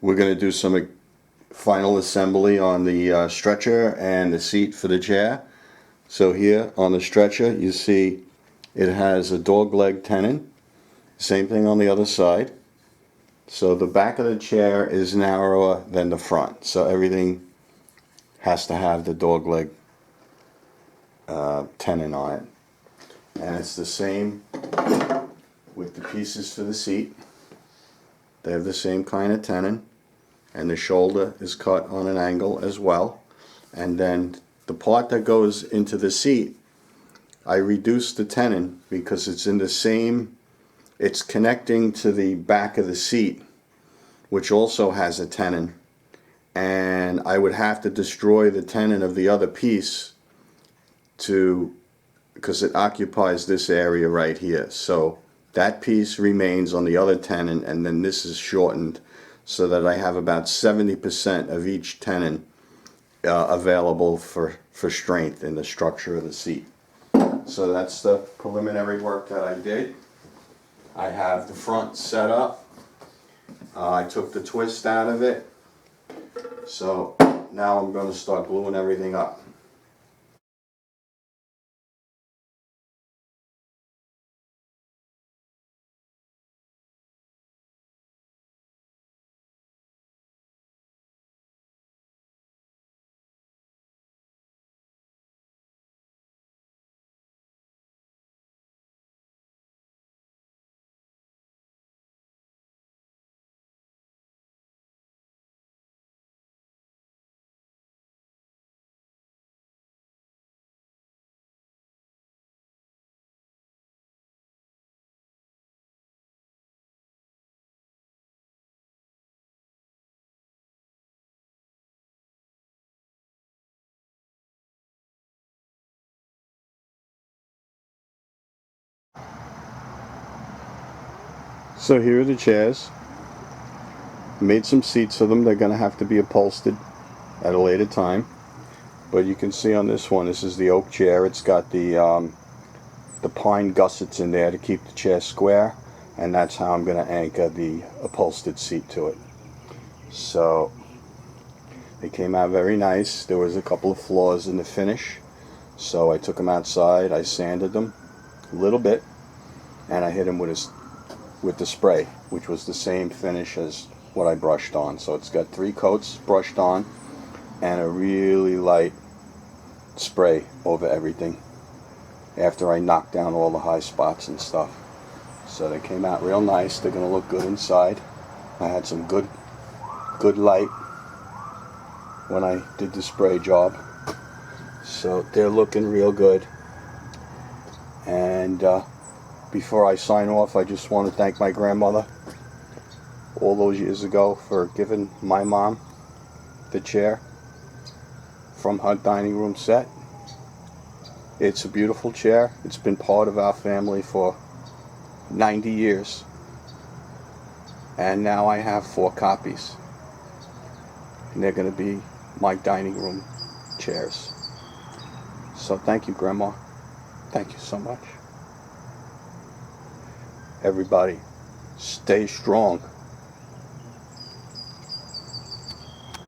We're going to do some final assembly on the stretcher and the seat for the chair. So here on the stretcher you see it has a dog leg tenon. Same thing on the other side. So the back of the chair is narrower than the front. So everything has to have the dog leg tenon on it. And it's the same with the pieces for the seat. They have the same kind of tenon. And the shoulder is cut on an angle as well. And then the part that goes into the seat, I reduced the tenon because it's in the same, it's connecting to the back of the seat, which also has a tenon. And I would have to destroy the tenon of the other piece because it occupies this area right here. So that piece remains on the other tenon, and then this is shortened so that I have about 70% of each tenon available for strength in the structure of the seat. So that's the preliminary work that I did. I have the front set up. I took the twist out of it. So now I'm going to start gluing everything up. So here are the chairs. Made some seats for them. They're going to have to be upholstered at a later time. But you can see on this one, this is the oak chair. It's got the pine gussets in there to keep the chair square, and that's how I'm going to anchor the upholstered seat to it. So they came out very nice. There was a couple of flaws in the finish, so I took them outside. I sanded them a little bit, and I hit them with the spray, which was the same finish as what I brushed on. So it's got 3 coats brushed on and a really light spray over everything after I knocked down all the high spots and stuff. So they came out real nice. They're going to look good inside. I had some good light when I did the spray job. So they're looking real good. And before I sign off, I just want to thank my grandmother all those years ago for giving my mom the chair from her dining room set. It's a beautiful chair. It's been part of our family for 90 years. And now I have 4 copies. And they're going to be my dining room chairs. So thank you, Grandma. Thank you so much. Everybody, stay strong.